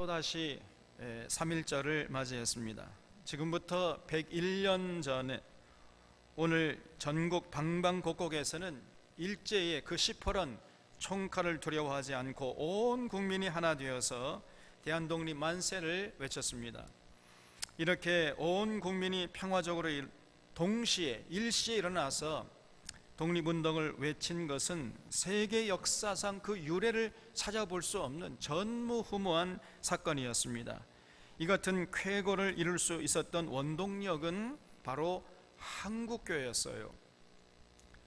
또다시 3.1절을 맞이했습니다. 지금부터 101년 전에 오늘 전국 방방곡곡에서는 일제의 그 시퍼런 총칼을 두려워하지 않고 온 국민이 하나 되어서 대한독립 만세를 외쳤습니다. 이렇게 온 국민이 평화적으로 동시에 일시에 일어나서 독립운동을 외친 것은 세계 역사상 그 유래를 찾아볼 수 없는 전무후무한 사건이었습니다. 이 같은 쾌거를 이룰 수 있었던 원동력은 바로 한국교회였어요.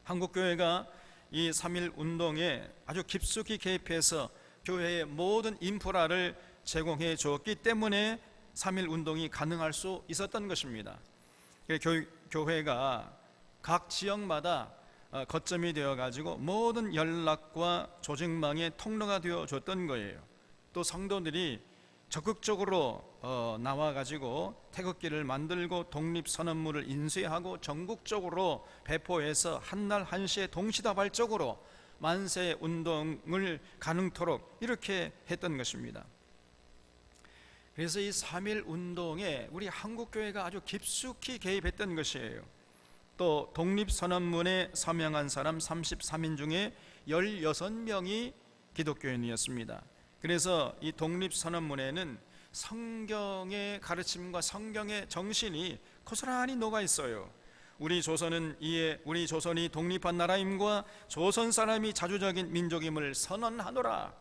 한국교회가 이 3.1 운동에 아주 깊숙이 개입해서 교회의 모든 인프라를 제공해 주었기 때문에 3.1 운동이 가능할 수 있었던 것입니다. 교회가 각 지역마다 거점이 되어가지고 모든 연락과 조직망의 통로가 되어줬던 거예요. 또 성도들이 적극적으로 나와가지고 태극기를 만들고 독립선언문을 인쇄하고 전국적으로 배포해서 한날 한시에 동시다발적으로 만세 운동을 가능토록 이렇게 했던 것입니다. 그래서 이 3.1 운동에 우리 한국교회가 아주 깊숙이 개입했던 것이에요. 또 독립선언문에 서명한 사람 33인 중에 16명이 기독교인이었습니다. 그래서 이 독립선언문에는 성경의 가르침과 성경의 정신이 고스란히 녹아 있어요. 우리 조선이 독립한 나라임과 조선 사람이 자주적인 민족임을 선언하노라.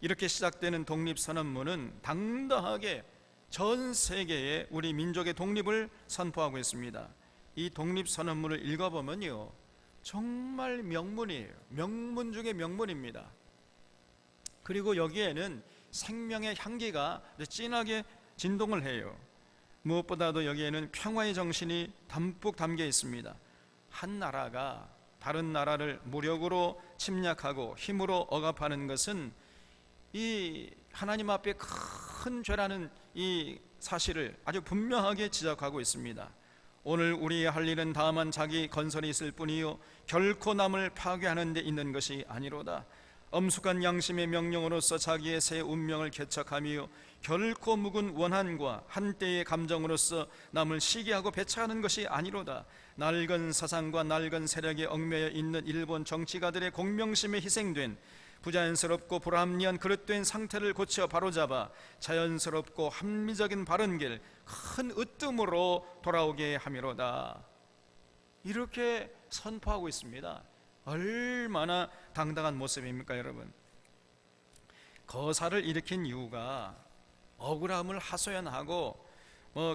이렇게 시작되는 독립선언문은 당당하게 전 세계에 우리 민족의 독립을 선포하고 있습니다. 이 독립선언문을 읽어보면요, 정말 명문이에요. 명문 중에 명문입니다. 그리고 여기에는 생명의 향기가 진하게 진동을 해요. 무엇보다도 여기에는 평화의 정신이 담뿍 담겨 있습니다. 한 나라가 다른 나라를 무력으로 침략하고 힘으로 억압하는 것은 이 하나님 앞에 큰 죄라는 이 사실을 아주 분명하게 지적하고 있습니다. 오늘 우리의 할 일은 다만 자기 건설이 있을 뿐이요 결코 남을 파괴하는 데 있는 것이 아니로다. 엄숙한 양심의 명령으로서 자기의 새 운명을 개척하며 결코 묵은 원한과 한때의 감정으로서 남을 시기하고 배척하는 것이 아니로다. 낡은 사상과 낡은 세력에 얽매여 있는 일본 정치가들의 공명심에 희생된 부자연스럽고 불합리한 그릇된 상태를 고쳐 바로잡아 자연스럽고 합리적인 바른 길, 큰 으뜸으로 돌아오게 함이로다. 이렇게 선포하고 있습니다. 얼마나 당당한 모습입니까, 여러분? 거사를 일으킨 이유가 억울함을 하소연하고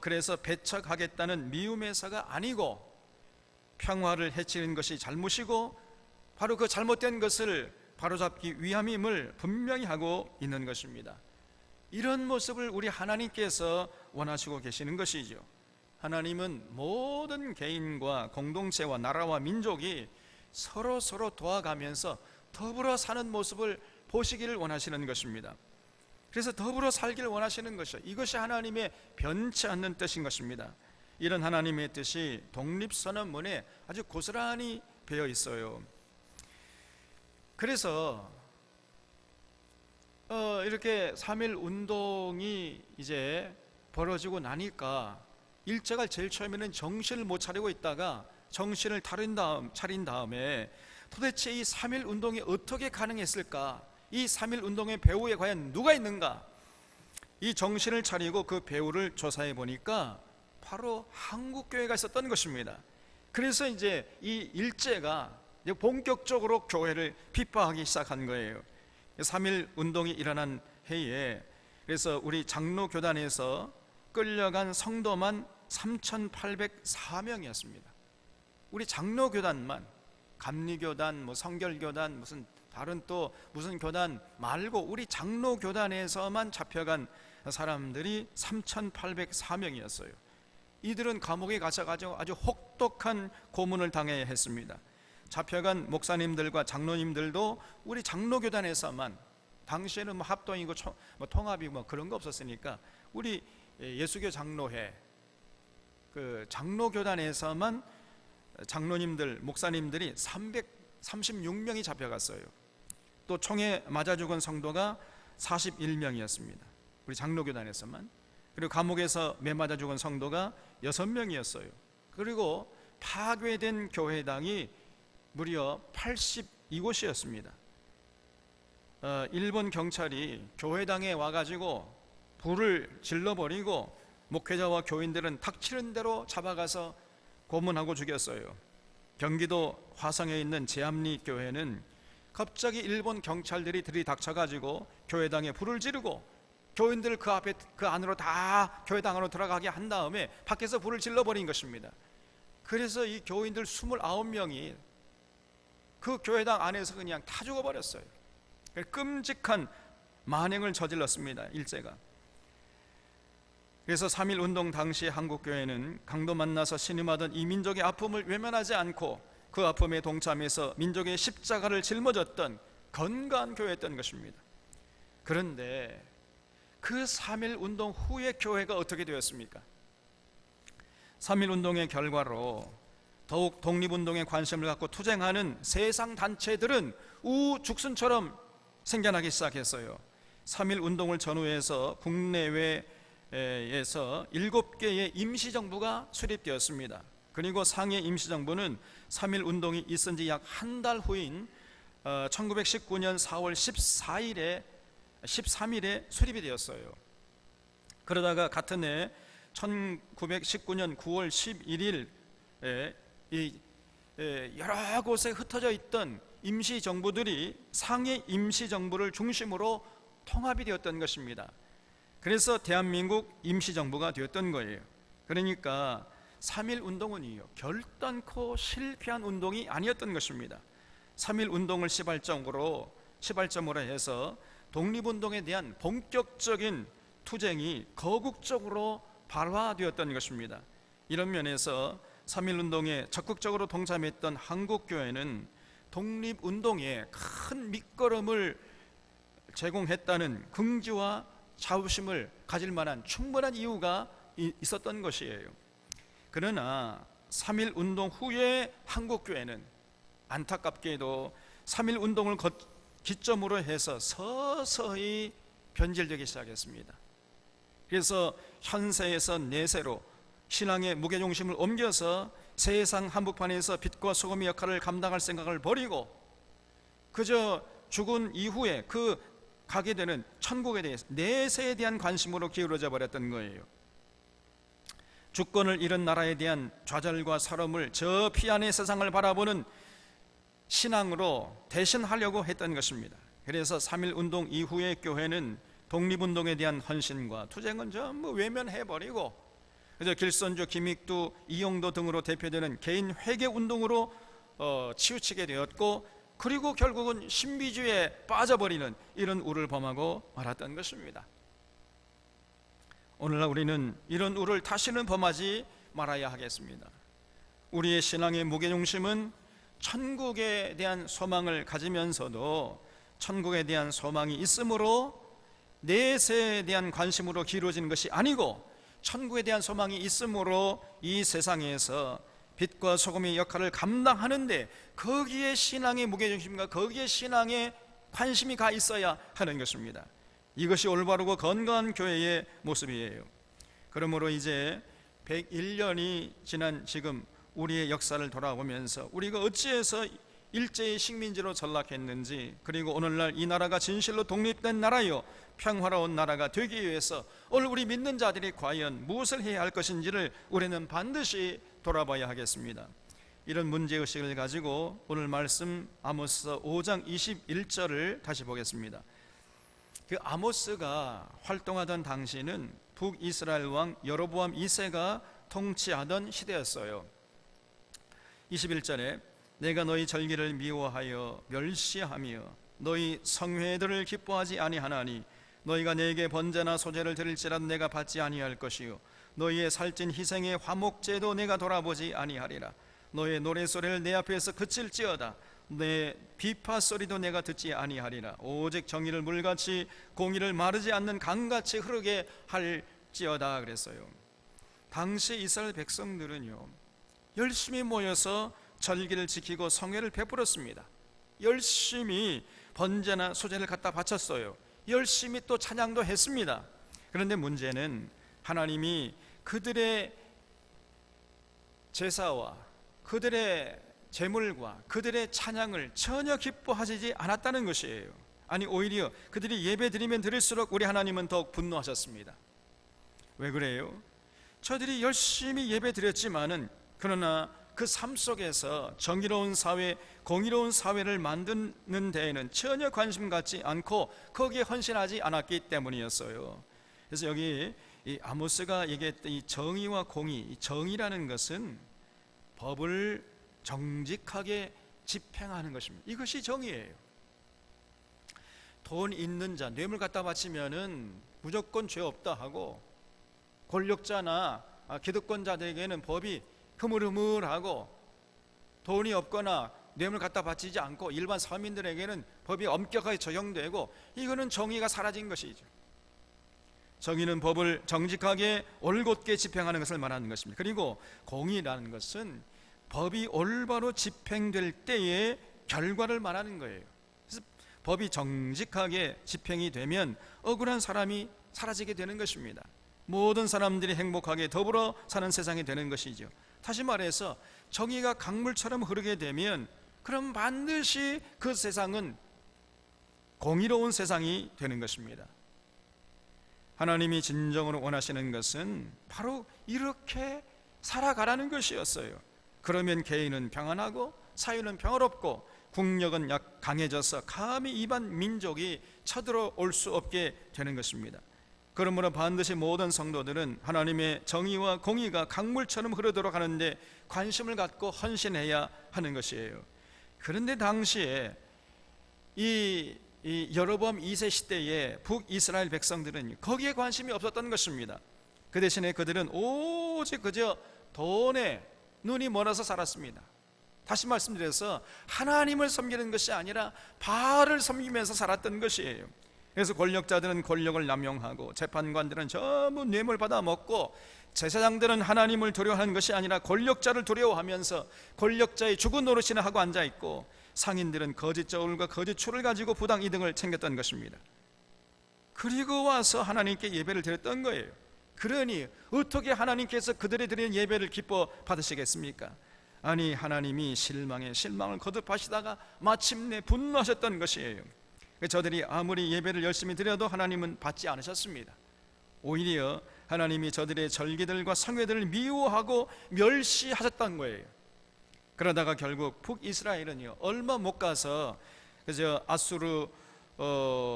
그래서 배척하겠다는 미움에서가 아니고 평화를 해치는 것이 잘못이고 바로 그 잘못된 것을 바로잡기 위함임을 분명히 하고 있는 것입니다. 이런 모습을 우리 하나님께서 원하시고 계시는 것이죠. 하나님은 모든 개인과 공동체와 나라와 민족이 서로 도와가면서 더불어 사는 모습을 보시기를 원하시는 것입니다. 그래서 더불어 살기를 원하시는 것이죠. 이것이 하나님의 변치 않는 뜻인 것입니다. 이런 하나님의 뜻이 독립선언문에 아주 고스란히 배어 있어요. 그래서 이렇게 3.1 운동이 이제 벌어지고 나니까 일제가 제일 처음에는 정신을 못 차리고 있다가 정신을 차린 다음에 도대체 이 3.1 운동이 어떻게 가능했을까? 이 3.1 운동의 배후에 과연 누가 있는가? 이 정신을 차리고 그 배후를 조사해 보니까 바로 한국교회가 있었던 것입니다. 그래서 이제 이 일제가 본격적으로 교회를 핍박하기 시작한 거예요. 3.1 운동이 일어난 해에 그래서 우리 장로교단에서 끌려간 성도만 3,804명이었습니다. 우리 장로교단만, 감리교단, 성결교단, 무슨 다른 또 무슨 교단 말고 우리 장로교단에서만 잡혀간 사람들이 3,804명이었어요. 이들은 감옥에 갇혀가지고 아주 혹독한 고문을 당해야 했습니다. 잡혀간 목사님들과 장로님들도 우리 장로교단에서만, 당시에는 합동이고 통합이고 그런 거 없었으니까 우리 예수교 장로회 그 장로교단에서만 장로님들, 목사님들이 336명이 잡혀갔어요. 또 총에 맞아 죽은 성도가 41명이었습니다. 우리 장로교단에서만. 그리고 감옥에서 매맞아 죽은 성도가 6명이었어요. 그리고 파괴된 교회당이 무려 82곳이었습니다. 일본 경찰이 교회당에 와가지고 불을 질러버리고 목회자와 교인들은 닥치는 대로 잡아가서 고문하고 죽였어요. 경기도 화성에 있는 제암리 교회는 갑자기 일본 경찰들이 들이닥쳐가지고 교회당에 불을 지르고 교인들 그 안으로 다 교회당 안으로 들어가게 한 다음에 밖에서 불을 질러버린 것입니다. 그래서 이 교인들 29명이 그 교회당 안에서 그냥 다 죽어버렸어요. 끔찍한 만행을 저질렀습니다, 일제가. 그래서 3.1운동 당시 한국교회는 강도 만나서 신음하던 이 민족의 아픔을 외면하지 않고 그 아픔에 동참해서 민족의 십자가를 짊어졌던 건강한 교회였던 것입니다. 그런데 그 3.1운동 후의 교회가 어떻게 되었습니까? 3.1운동의 결과로 더욱 독립운동에 관심을 갖고 투쟁하는 세상 단체들은 우죽순처럼 생겨나기 시작했어요. 3.1운동을 전후해서 국내외에서 7개의 임시정부가 수립되었습니다. 그리고 상해 임시정부는 3.1운동이 있은 지 약 한 달 후인 1919년 4월 13일에 수립이 되었어요. 그러다가 같은 해 1919년 9월 11일에 여러 곳에 흩어져 있던 임시정부들이 상해 임시정부를 중심으로 통합이 되었던 것입니다. 그래서 대한민국 임시정부가 되었던 거예요. 그러니까 3.1운동은요 결단코 실패한 운동이 아니었던 것입니다. 3.1운동을 시발점으로 해서 독립운동에 대한 본격적인 투쟁이 거국적으로 발화되었던 것입니다. 이런 면에서 3.1운동에 적극적으로 동참했던 한국교회는 독립운동에 큰 밑거름을 제공했다는 긍지와 자부심을 가질 만한 충분한 이유가 있었던 것이에요. 그러나 3.1운동 후에 한국교회는 안타깝게도 3.1운동을 기점으로 해서 서서히 변질되기 시작했습니다. 그래서 현세에서 내세로 신앙의 무게중심을 옮겨서 세상 한복판에서 빛과 소금의 역할을 감당할 생각을 버리고 그저 죽은 이후에 가게 되는 천국에 대해서 내세에 대한 관심으로 기울어져 버렸던 거예요. 주권을 잃은 나라에 대한 좌절과 서러움을 저 피안의 세상을 바라보는 신앙으로 대신하려고 했던 것입니다. 그래서 3.1운동 이후의 교회는 독립운동에 대한 헌신과 투쟁은 전부 외면해버리고 그래서 길선주, 김익두, 이용도 등으로 대표되는 개인 회개운동으로 치우치게 되었고 그리고 결국은 신비주의에 빠져버리는 이런 우를 범하고 말았던 것입니다. 오늘날 우리는 이런 우를 다시는 범하지 말아야 하겠습니다. 우리의 신앙의 무게중심은 천국에 대한 소망을 가지면서도 천국에 대한 소망이 있으므로 내세에 대한 관심으로 기울어지는 것이 아니고 천국에 대한 소망이 있으므로 이 세상에서 빛과 소금의 역할을 감당하는데 거기에 신앙의 무게중심과 거기에 신앙의 관심이 가 있어야 하는 것입니다. 이것이 올바르고 건강한 교회의 모습이에요. 그러므로 이제 101년이 지난 지금 우리의 역사를 돌아보면서 우리가 어찌해서 일제의 식민지로 전락했는지 그리고 오늘날 이 나라가 진실로 독립된 나라요 평화로운 나라가 되기 위해서 오늘 우리 믿는 자들이 과연 무엇을 해야 할 것인지를 우리는 반드시 돌아봐야 하겠습니다. 이런 문제의식을 가지고 오늘 말씀 아모스 5장 21절을 다시 보겠습니다. 그 아모스가 활동하던 당시는 북이스라엘 왕 여로보암 2세가 통치하던 시대였어요. 21절에 내가 너희 절기를 미워하여 멸시하며 너희 성회들을 기뻐하지 아니하나니 너희가 내게 번제나 소제를 드릴지라도 내가 받지 아니할 것이요 너희의 살찐 희생의 화목제도 내가 돌아보지 아니하리라. 너의 노래소리를 내 앞에서 그칠지어다. 내 비파소리도 내가 듣지 아니하리라. 오직 정의를 물같이 공의를 마르지 않는 강같이 흐르게 할지어다 그랬어요. 당시 이스라엘 백성들은요 열심히 모여서 절기를 지키고 성회를 베풀었습니다. 열심히 번제나 소제를 갖다 바쳤어요. 열심히 또 찬양도 했습니다. 그런데 문제는 하나님이 그들의 제사와 그들의 제물과 그들의 찬양을 전혀 기뻐하시지 않았다는 것이에요. 아니, 오히려 그들이 예배 드리면 드릴수록 우리 하나님은 더욱 분노하셨습니다. 왜 그래요? 저들이 열심히 예배 드렸지만은, 그러나 그 삶 속에서 정의로운 사회, 공의로운 사회를 만드는 데에는 전혀 관심 갖지 않고 거기에 헌신하지 않았기 때문이었어요. 그래서 여기 이 아모스가 얘기했던 이 정의와 공의, 이 정의라는 것은 법을 정직하게 집행하는 것입니다. 이것이 정의예요. 돈 있는 자, 뇌물 갖다 바치면은 무조건 죄 없다 하고, 권력자나 기득권자들에게는 법이 흐물흐물하고, 돈이 없거나 뇌물 갖다 바치지 않고 일반 서민들에게는 법이 엄격하게 적용되고, 이거는 정의가 사라진 것이죠. 정의는 법을 정직하게 올곧게 집행하는 것을 말하는 것입니다. 그리고 공의라는 것은 법이 올바로 집행될 때의 결과를 말하는 거예요. 그래서 법이 정직하게 집행이 되면 억울한 사람이 사라지게 되는 것입니다. 모든 사람들이 행복하게 더불어 사는 세상이 되는 것이죠. 다시 말해서 정의가 강물처럼 흐르게 되면 그럼 반드시 그 세상은 공의로운 세상이 되는 것입니다. 하나님이 진정으로 원하시는 것은 바로 이렇게 살아가라는 것이었어요. 그러면 개인은 평안하고 사회는 평화롭고 국력은 강해져서 감히 이반 민족이 쳐들어올 수 없게 되는 것입니다. 그러므로 반드시 모든 성도들은 하나님의 정의와 공의가 강물처럼 흐르도록 하는데 관심을 갖고 헌신해야 하는 것이에요. 그런데 당시에 이 여로보암 2세 시대의 북이스라엘 백성들은 거기에 관심이 없었던 것입니다. 그 대신에 그들은 오직 그저 돈에 눈이 멀어서 살았습니다. 다시 말씀드려서 하나님을 섬기는 것이 아니라 바알을 섬기면서 살았던 것이에요. 그래서 권력자들은 권력을 남용하고, 재판관들은 전부 뇌물 받아 먹고, 제사장들은 하나님을 두려워하는 것이 아니라 권력자를 두려워하면서 권력자의 죽은 노릇이나 하고 앉아있고, 상인들은 거짓 저울과 거짓 추를 가지고 부당 이득을 챙겼던 것입니다. 그리고 와서 하나님께 예배를 드렸던 거예요. 그러니 어떻게 하나님께서 그들이 드리는 예배를 기뻐 받으시겠습니까? 아니, 하나님이 실망에 실망을 거듭하시다가 마침내 분노하셨던 것이에요. 저들이 아무리 예배를 열심히 드려도 하나님은 받지 않으셨습니다. 오히려 하나님이 저들의 절기들과 성회들을 미워하고 멸시하셨던 거예요. 그러다가 결국 북이스라엘은요, 얼마 못 가서 그저 아수르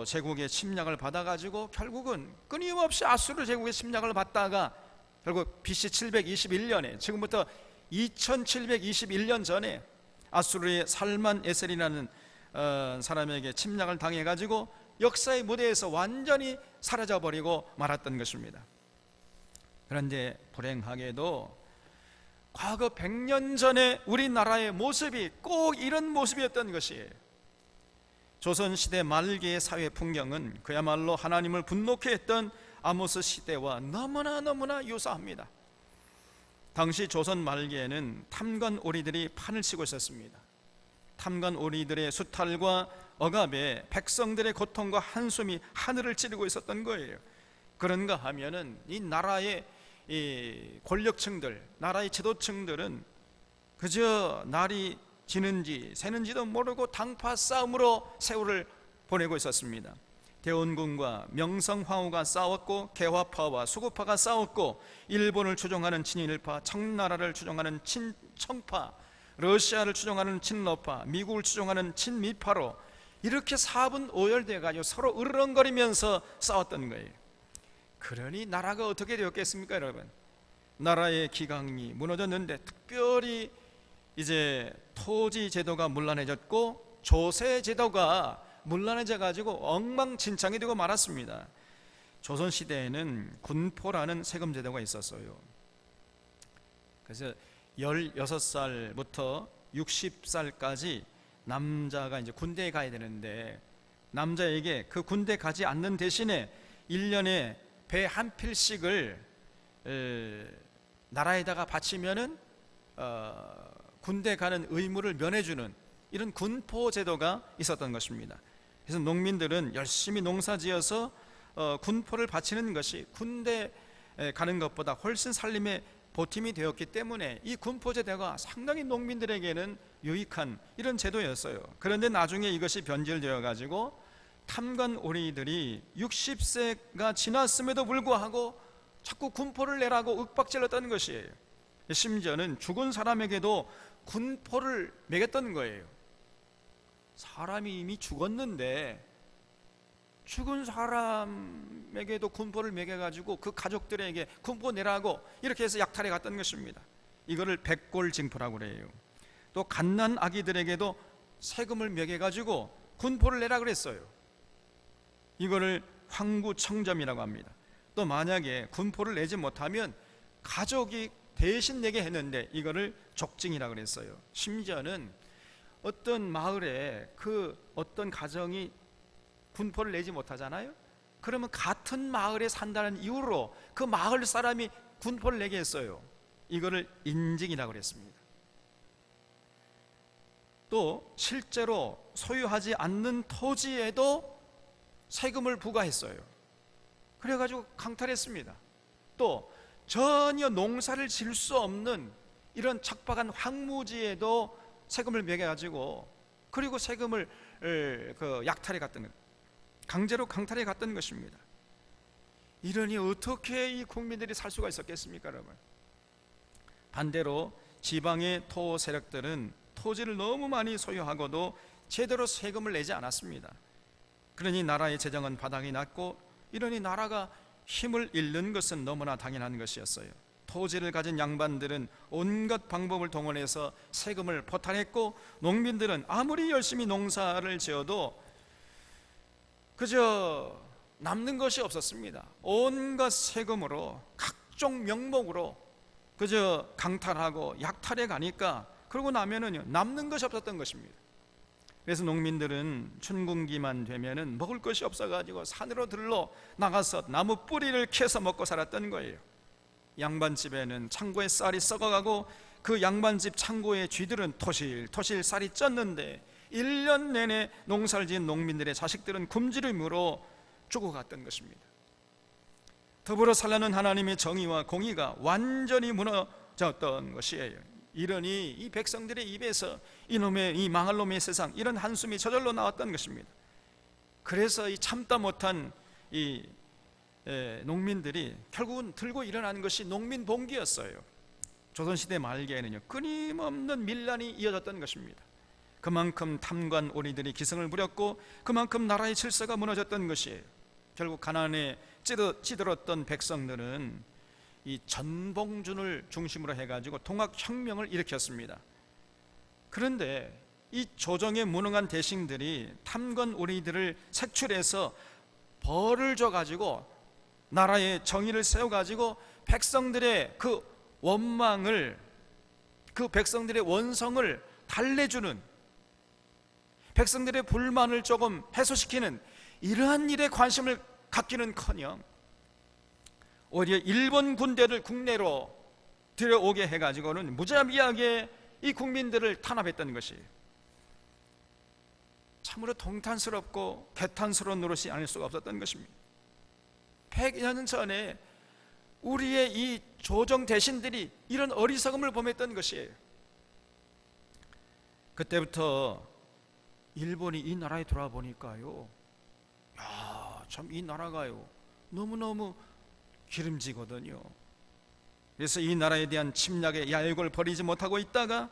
제국의 침략을 받아가지고 결국은 끊임없이 아수르 제국의 침략을 받다가 결국 BC 721년에, 지금부터 2721년 전에 아수르의 살만 에셀이라는 사람에게 침략을 당해가지고 역사의 무대에서 완전히 사라져버리고 말았던 것입니다. 그런데 불행하게도 과거 100년 전에 우리나라의 모습이 꼭 이런 모습이었던 것이에요. 조선시대 말기의 사회 풍경은 그야말로 하나님을 분노케 했던 아모스 시대와 너무나 유사합니다. 당시 조선 말기에는 탐관 오리들이 판을 치고 있었습니다. 탐관 오리들의 수탈과 억압에 백성들의 고통과 한숨이 하늘을 찌르고 있었던 거예요. 그런가 하면은 이 나라의 이 권력층들, 나라의 지도층들은 그저 날이 지는지 새는지도 모르고 당파 싸움으로 세월을 보내고 있었습니다. 대원군과 명성황후가 싸웠고, 개화파와 수구파가 싸웠고, 일본을 추종하는 친일파, 청나라를 추종하는 친청파, 러시아를 추종하는 친러파, 미국을 추종하는 친미파로 이렇게 사분오열돼 가지고 서로 으르렁거리면서 싸웠던 거예요. 그러니 나라가 어떻게 되었겠습니까, 여러분? 나라의 기강이 무너졌는데 특별히 이제 토지 제도가 문란해졌고 조세 제도가 문란해져 가지고 엉망진창이 되고 말았습니다. 조선 시대에는 군포라는 세금 제도가 있었어요. 그래서 16살부터 60살까지 남자가 이제 군대에 가야 되는데, 남자에게 그 군대 가지 않는 대신에 1년에 배 한 필씩을 나라에다가 바치면은 군대 가는 의무를 면해주는 이런 군포 제도가 있었던 것입니다. 그래서 농민들은 열심히 농사지어서 군포를 바치는 것이 군대에 가는 것보다 훨씬 살림에 보탬이 되었기 때문에 이 군포제도가 상당히 농민들에게는 유익한 이런 제도였어요. 그런데 나중에 이것이 변질되어 가지고 탐관 오리들이 60세가 지났음에도 불구하고 자꾸 군포를 내라고 윽박질렀다는 것이에요. 심지어는 죽은 사람에게도 군포를 매겼던 거예요. 사람이 이미 죽었는데 죽은 사람에게도 군포를 매겨가지고 그 가족들에게 군포 내라고 이렇게 해서 약탈해 갔던 것입니다. 이거를 백골징포라고 그래요. 또 갓난 아기들에게도 세금을 매겨가지고 군포를 내라 그랬어요. 이거를 황구청점이라고 합니다. 또 만약에 군포를 내지 못하면 가족이 대신 내게 했는데 이거를 족징이라고 그랬어요. 심지어는 어떤 마을에 그 어떤 가정이 군포를 내지 못하잖아요. 그러면 같은 마을에 산다는 이유로 그 마을 사람이 군포를 내게 했어요. 이거를 인징이라고 그랬습니다. 또 실제로 소유하지 않는 토지에도 세금을 부과했어요. 그래가지고 강탈했습니다. 또 전혀 농사를 지을 수 없는 이런 척박한 황무지에도 세금을 매겨가지고 그리고 세금을 약탈해 갔던 것, 강제로 강탈해 갔던 것입니다. 이러니 어떻게 이 국민들이 살 수가 있었겠습니까, 여러분? 반대로 지방의 토 세력들은 토지를 너무 많이 소유하고도 제대로 세금을 내지 않았습니다. 그러니 나라의 재정은 바닥이 났고 이러니 나라가 힘을 잃는 것은 너무나 당연한 것이었어요. 토지를 가진 양반들은 온갖 방법을 동원해서 세금을 포탈했고 농민들은 아무리 열심히 농사를 지어도 그저 남는 것이 없었습니다. 온갖 세금으로 각종 명목으로 그저 강탈하고 약탈해 가니까 그러고 나면은 남는 것이 없었던 것입니다. 그래서 농민들은 춘궁기만 되면은 먹을 것이 없어가지고 산으로 들러 나가서 나무 뿌리를 캐서 먹고 살았던 거예요. 양반집에는 창고에 쌀이 썩어가고 그 양반집 창고의 쥐들은 토실토실 쌀이 쪘는데 1년 내내 농사를 지은 농민들의 자식들은 굶주림으로 죽어갔던 것입니다. 더불어 살라는 하나님의 정의와 공의가 완전히 무너졌던 것이에요. 이러니 이 백성들의 입에서 이놈의 이 망할 놈의 세상 이런 한숨이 저절로 나왔던 것입니다. 그래서 이 참다 못한 이 농민들이 결국은 들고 일어나는 것이 농민봉기였어요. 조선시대 말기에는요 끊임없는 밀란이 이어졌던 것입니다. 그만큼 탐관 오리들이 기승을 부렸고 그만큼 나라의 질서가 무너졌던 것이에요. 결국 가난에 찌들었던 백성들은 이 전봉준을 중심으로 해가지고 통학혁명을 일으켰습니다. 그런데 이 조정의 무능한 대신들이 탐관 오리들을 색출해서 벌을 줘가지고 나라의 정의를 세워가지고 백성들의 그 원망을, 그 백성들의 원성을 달래주는, 백성들의 불만을 조금 해소시키는 이러한 일에 관심을 갖기는커녕 오히려 일본 군대를 국내로 들여오게 해가지고는 무자비하게 이 국민들을 탄압했던 것이 참으로 동탄스럽고 개탄스러운 노릇이 아닐 수가 없었던 것입니다. 100년 전에 우리의 이 조정 대신들이 이런 어리석음을 범했던 것이에요. 그때부터 일본이 이 나라에 돌아보니까요, 참 이 나라가요 너무너무 기름지거든요. 그래서 이 나라에 대한 침략의 야욕을 버리지 못하고 있다가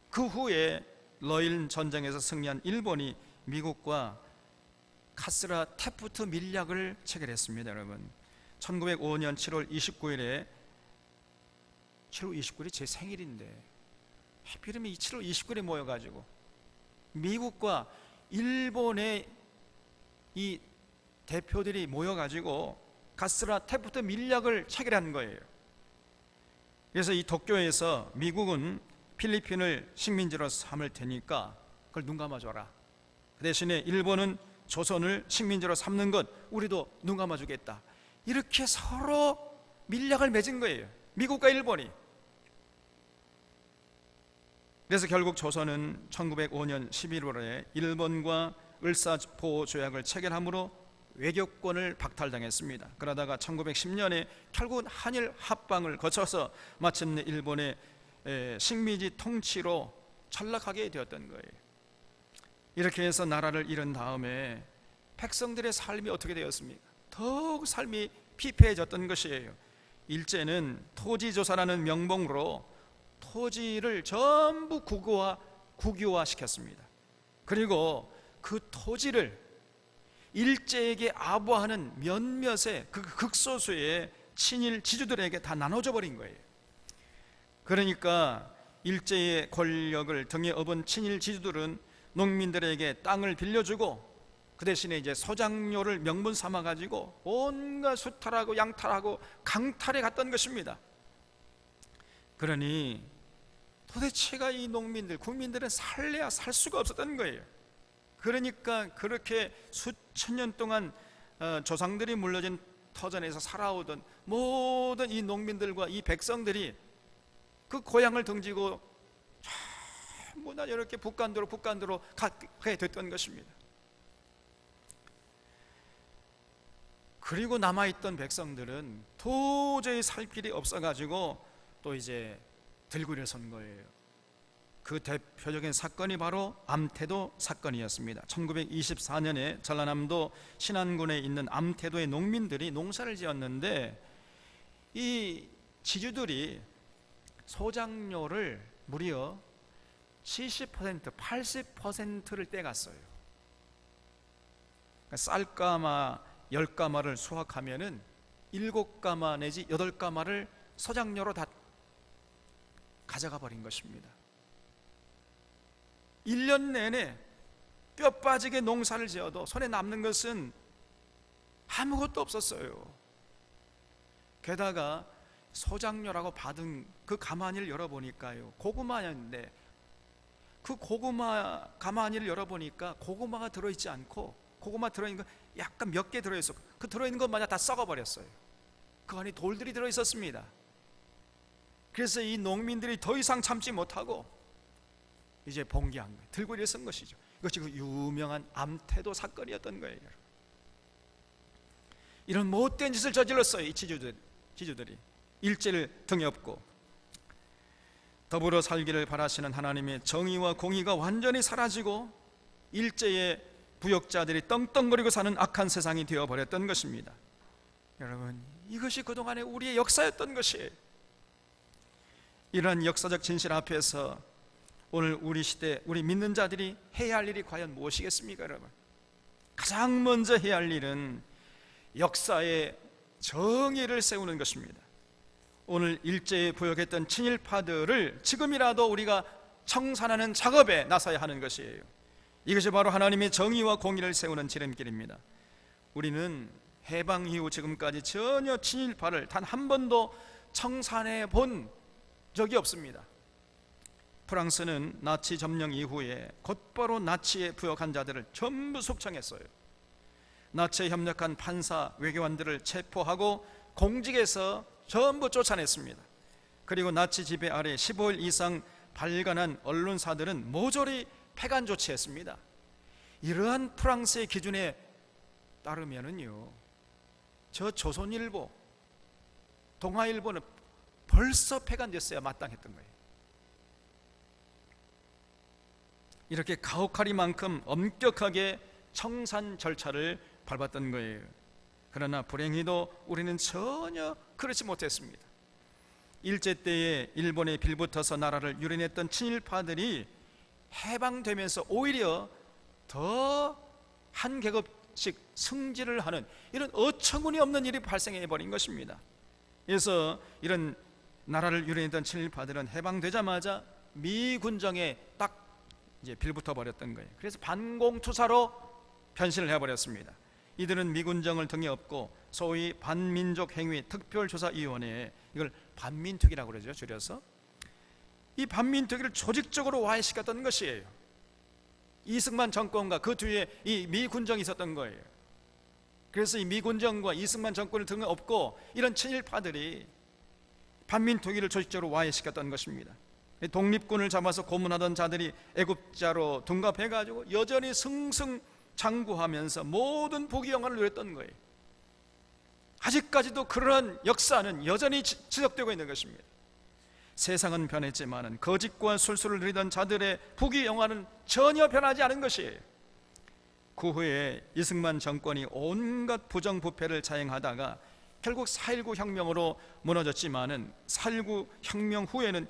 그 후에 러일 전쟁에서 승리한 일본이 미국과 카스라 테프트 밀약을 체결했습니다. 여러분 1905년 7월 29일에 7월 29일이 제 생일인데 하필이면 이 7월 29일에 모여가지고 미국과 일본의 이 대표들이 모여가지고 카스라 테프트 밀약을 체결한 거예요. 그래서 이 도쿄에서 미국은 필리핀을 식민지로 삼을 테니까 그걸 눈 감아줘라. 그 대신에 일본은 조선을 식민지로 삼는 것 우리도 눈 감아주겠다. 이렇게 서로 밀약을 맺은 거예요, 미국과 일본이. 그래서 결국 조선은 1905년 11월에 일본과 을사보호 조약을 체결함으로 외교권을 박탈당했습니다. 그러다가 1910년에 결국 한일 합방을 거쳐서 마침내 일본의 식민지 통치로 전락하게 되었던 거예요. 이렇게 해서 나라를 잃은 다음에 백성들의 삶이 어떻게 되었습니까? 더욱 삶이 피폐해졌던 것이에요. 일제는 토지조사라는 명목으로 토지를 전부 국유화 시켰습니다. 그리고 그 토지를 일제에게 아부하는 몇몇의 그 극소수의 친일 지주들에게 다 나눠줘 버린 거예요. 그러니까 일제의 권력을 등에 업은 친일 지주들은 농민들에게 땅을 빌려주고 그 대신에 이제 소장료를 명분 삼아 가지고 온갖 수탈하고 양탈하고 강탈해 갔던 것입니다. 그러니 도대체가 이 농민들, 국민들은 살래야 살 수가 없었던 거예요. 그러니까 그렇게 수천 년 동안 조상들이 물려진 터전에서 살아오던 모든 이 농민들과 이 백성들이 그 고향을 등지고 전부 다 이렇게 북간도로 가게 됐던 것입니다. 그리고 남아있던 백성들은 도저히 살 길이 없어가지고 또 이제 들고 일어선 거예요. 그 대표적인 사건이 바로 암태도 사건이었습니다. 1924년에 전라남도 신안군에 있는 암태도의 농민들이 농사를 지었는데 이 지주들이 소장료를 무려 70%, 80%를 떼갔어요. 그러니까 쌀가마 10가마를 수확하면은 7가마 내지 8가마를 소장료로 다 가져가 버린 것입니다. 1년 내내 뼈 빠지게 농사를 지어도 손에 남는 것은 아무것도 없었어요. 게다가 소장료라고 받은 그 가마니를 열어보니까요, 고구마였는데 그 고구마 가마니를 열어보니까 고구마가 들어있지 않고 고구마 들어있는 거 약간 몇 개 들어있어. 그 들어있는 것마저 다 썩어버렸어요. 그 안에 돌들이 들어있었습니다. 그래서 이 농민들이 더 이상 참지 못하고 이제 봉기한 거예요. 들고 일어선 것이죠. 이것이 그 유명한 암태도 사건이었던 거예요. 이런 못된 짓을 저질렀어요. 이 지주들이 일제를 등에 업고 더불어 살기를 바라시는 하나님의 정의와 공의가 완전히 사라지고 일제의 부역자들이 떵떵거리고 사는 악한 세상이 되어버렸던 것입니다. 여러분, 이것이 그동안의 우리의 역사였던 것이에요. 이러한 역사적 진실 앞에서 오늘 우리 시대 우리 믿는 자들이 해야 할 일이 과연 무엇이겠습니까? 여러분, 가장 먼저 해야 할 일은 역사의 정의를 세우는 것입니다. 오늘 일제에 부역했던 친일파들을 지금이라도 우리가 청산하는 작업에 나서야 하는 것이에요. 이것이 바로 하나님의 정의와 공의를 세우는 지름길입니다. 우리는 해방 이후 지금까지 전혀 친일파를 단 한 번도 청산해 본 적이 없습니다. 프랑스는 나치 점령 이후에 곧바로 나치에 부역한 자들을 전부 숙청했어요. 나치에 협력한 판사, 외교관들을 체포하고 공직에서 전부 쫓아냈습니다. 그리고 나치 지배 아래 15일 이상 발간한 언론사들은 모조리 폐간 조치했습니다. 이러한 프랑스의 기준에 따르면은요, 저 조선일보, 동아일보는 벌써 폐간됐어야 마땅했던 거예요. 이렇게 가혹하리만큼 엄격하게 청산 절차를 밟았던 거예요. 그러나 불행히도 우리는 전혀 그렇지 못했습니다. 일제 때에 일본에 빌붙어서 나라를 유린했던 친일파들이 해방되면서 오히려 더 한 계급씩 승질을 하는 이런 어처구니 없는 일이 발생해 버린 것입니다. 그래서 이런 나라를 유린했던 친일파들은 해방되자마자 미군정에 딱 이제 빌붙어 버렸던 거예요. 그래서 반공투사로 변신을 해버렸습니다. 이들은 미군정을 등에 업고 소위 반민족 행위 특별조사위원회, 이걸 반민특위라고 그러죠, 줄여서. 이 반민특위를 조직적으로 와해시켰던 것이에요. 이승만 정권과 그 뒤에 이 미군정이 있었던 거예요. 그래서 이 미군정과 이승만 정권을 등에 업고 이런 친일파들이 반민특위를 조직적으로 와해시켰던 것입니다. 독립군을 잡아서 고문하던 자들이 애국자로 둔갑해가지고 여전히 승승 장구하면서 모든 부귀 영화를 누렸던 거예요. 아직까지도 그러한 역사는 여전히 지속되고 있는 것입니다. 세상은 변했지만 거짓과 술수를 누리던 자들의 부귀 영화는 전혀 변하지 않은 것이에요. 그 후에 이승만 정권이 온갖 부정부패를 자행하다가 결국 4.19 혁명으로 무너졌지만은 4.19 혁명 후에는